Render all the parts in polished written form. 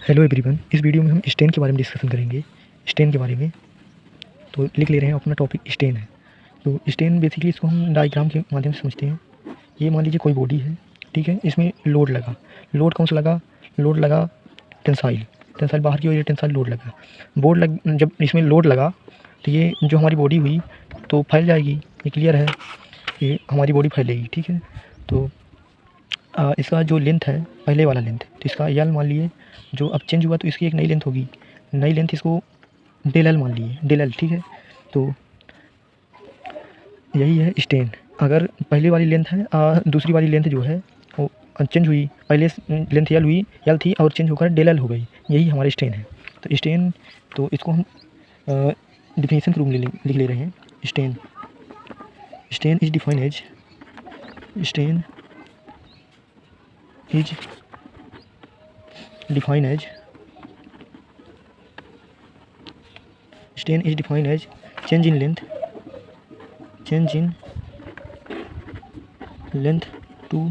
Hello everyone, इस video में हम स्टेन के बारे में डिस्कशन करेंगे। स्टेन के बारे में तो लिख ले रहे हैं, अपना टॉपिक स्टेन है। तो स्टेन बेसिकली इसको हम डायग्राम के माध्यम से समझते हैं। ये मान लीजिए कोई बॉडी है, ठीक है। इसमें लोड लगा, लोड कौन सा लगा? लोड लगा टेंसाइल, टेंसाइल बाहर की वजह टेंसाइल लोड लगा। जब इसमें लोड लगा तो ये जो हमारी बॉडी हुई तो फैल जाएगी, ये क्लियर है, ये हमारी बॉडी फैलेगी, ठीक है। तो इसका जो लेंथ है, पहले वाला लेंथ, तो इसका यल मान लिए, जो अब चेंज हुआ तो इसकी एक नई लेंथ होगी, नई लेंथ इसको डेल एल मान लिए, डेल एल, ठीक है। तो यही है स्टेन। अगर पहले वाली लेंथ है, दूसरी वाली लेंथ जो है वो चेंज हुई, पहले लेंथ यल हुई, यल थी और चेंज होकर डेल एल हो गई, यही हमारे स्टेन है। तो स्टेन, तो इसको हम डिफिनेशन के रूप में लिख ले रहे हैं। Strain, strain is defined as, strain is defined as, stain is defined as change in length, change in length to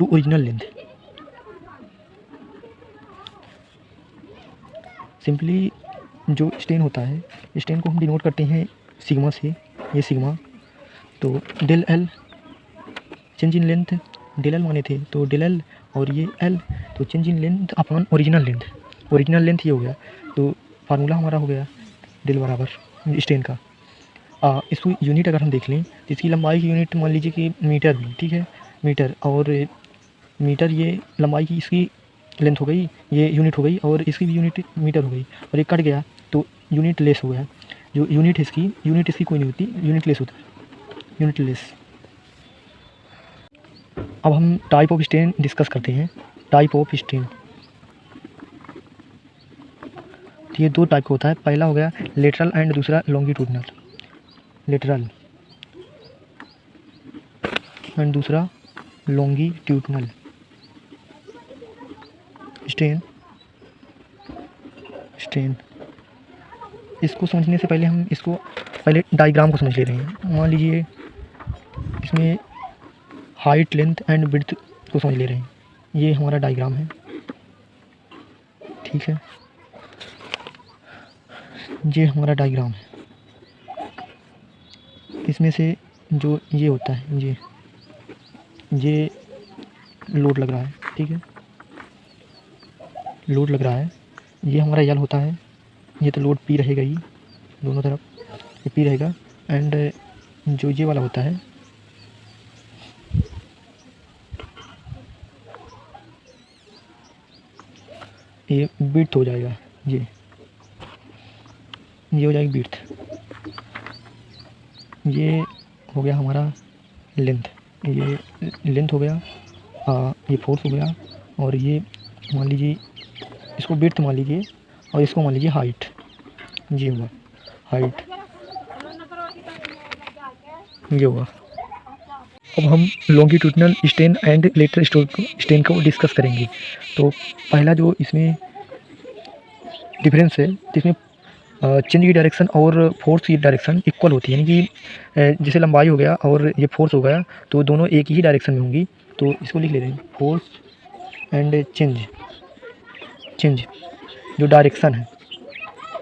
original length। Simply जो स्टेन होता है, स्टेन को हम डिनोट करते हैं सिग्मा से, ये सिग्मा। तो del L change in length, del L माने थे तो डेल एल और ये एल, तो change in length upon original length, original length ये हो गया। तो फार्मूला हमारा हो गया डेल बराबर स्टेन का। इसको यूनिट अगर हम देख लें तो इसकी लंबाई की यूनिट मान लीजिए कि मीटर हुई, ठीक है, मीटर। और मीटर ये लंबाई की इसकी लेंथ हो गई, ये यूनिट हो गई, और इसकी भी यूनिट मीटर हो गई, और ये कट गया तो यूनिट लेस हो गया। जो यूनिट इसकी कोई नहीं होती, यूनिट लेस होता है, यूनिट लेस। अब हम टाइप ऑफ स्टेन डिस्कस करते हैं। टाइप ऑफ स्टेन, तो ये दो टाइप का होता है। पहला हो गया लेटरल एंड दूसरा लॉन्गिट्यूडनल, लेटरल एंड दूसरा लॉन्गिट्यूडनल स्टेन। स्टेन इसको समझने से पहले हम इसको पहले डायग्राम को समझ ले रहे हैं। मान लीजिए इसमें हाइट, लेंथ एंड विड्थ को समझ ले रहे हैं। ये हमारा डायग्राम है, ठीक है, ये हमारा डायग्राम है। इसमें से जो ये होता है, ये लोड लग रहा है, ठीक है, लोड लग रहा है, ये हमारा यल होता है। ये तो लोड पी रहेगा ही दोनों तरफ, ये पी रहेगा। एंड जो ये वाला होता है, ये बिड्थ हो जाएगा, ये हो जाएगी बिड्थ। ये हो गया हमारा लेंथ, ये लेंथ हो गया, ये फोर्स हो गया, और ये मान लीजिए इसको बिड्थ मान लीजिए, और इसको मान लीजिए हाइट, ये हुआ हाइट, ये हुआ। अब हम longitudinal strain and lateral strain को डिस्कस करेंगे। तो पहला जो इसमें डिफरेंस है, इसमें चेंज की डायरेक्शन और फोर्स की डायरेक्शन इक्वल होती है, यानी कि जैसे लंबाई हो गया और ये फोर्स हो गया तो दोनों एक ही डायरेक्शन में होंगी। तो इसको लिख ले रहे हैं, फोर्स एंड चेंज जो डायरेक्शन है,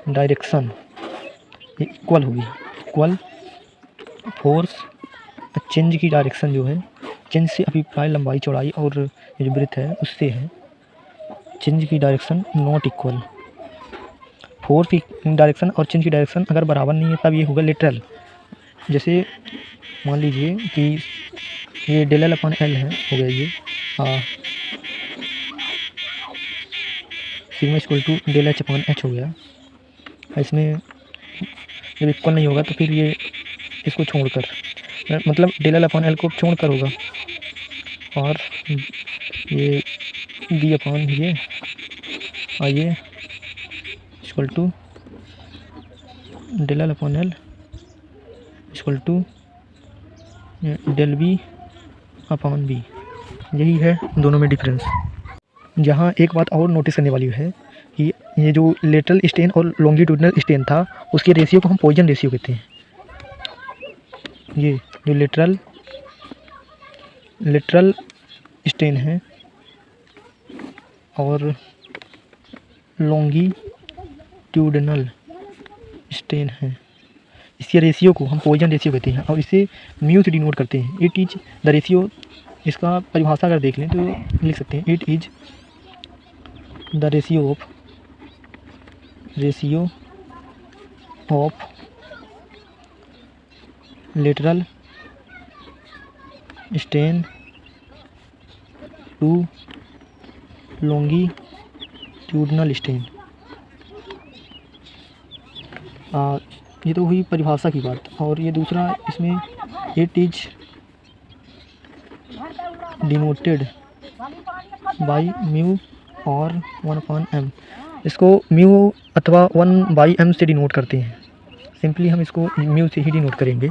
डायरेक्शन ये इक्वल होगी, इक्वल फोर्स चेंज की डायरेक्शन जो है, चेंज से अभिप्राय लंबाई चौड़ाई और जो ब्रेथ है उससे है। चेंज की डायरेक्शन नॉट इक्वल, फोर्स की डायरेक्शन और चेंज की डायरेक्शन अगर बराबर नहीं है तब ये होगा लेटरल। जैसे मान लीजिए कि ये डेल एल अपॉन एल है, हो गया ये sigma equal to del H upon H हो गया। इसमें जब इक्वल नहीं होगा तो फिर ये इसको छोड़कर, मतलब डेल एल अपॉन एल को छोड़कर होगा, और ये डी अपॉन ये आइए equal to del L upon L equal to del B upon B. यही है दोनों में डिफरेंस। जहाँ एक बात और नोटिस करने वाली है कि ये जो लेटरल स्टेन और लॉन्गिट्यूडनल स्टेन था उसके रेशियो को हम पॉइजन रेशियो कहते हैं। ये जो लेटरल स्टेन है और लॉन्गिट्यूडिनल स्टेन है। इसके रेशियो को हम पॉइजन रेशियो कहते हैं और इसे म्यू से डिनोट करते हैं। इट इज द रेशियो, इसका परिभाषा अगर देख लें तो लिख सकते हैं it is the ratio of lateral strain to longitudinal strain. ये तो हुई परिभाषा की बात। और ये दूसरा इसमें it is denoted by mu और 1/m। इसको म्यू अथवा 1/m से डिनोट करते हैं। सिंपली हम इसको म्यू से ही डिनोट करेंगे।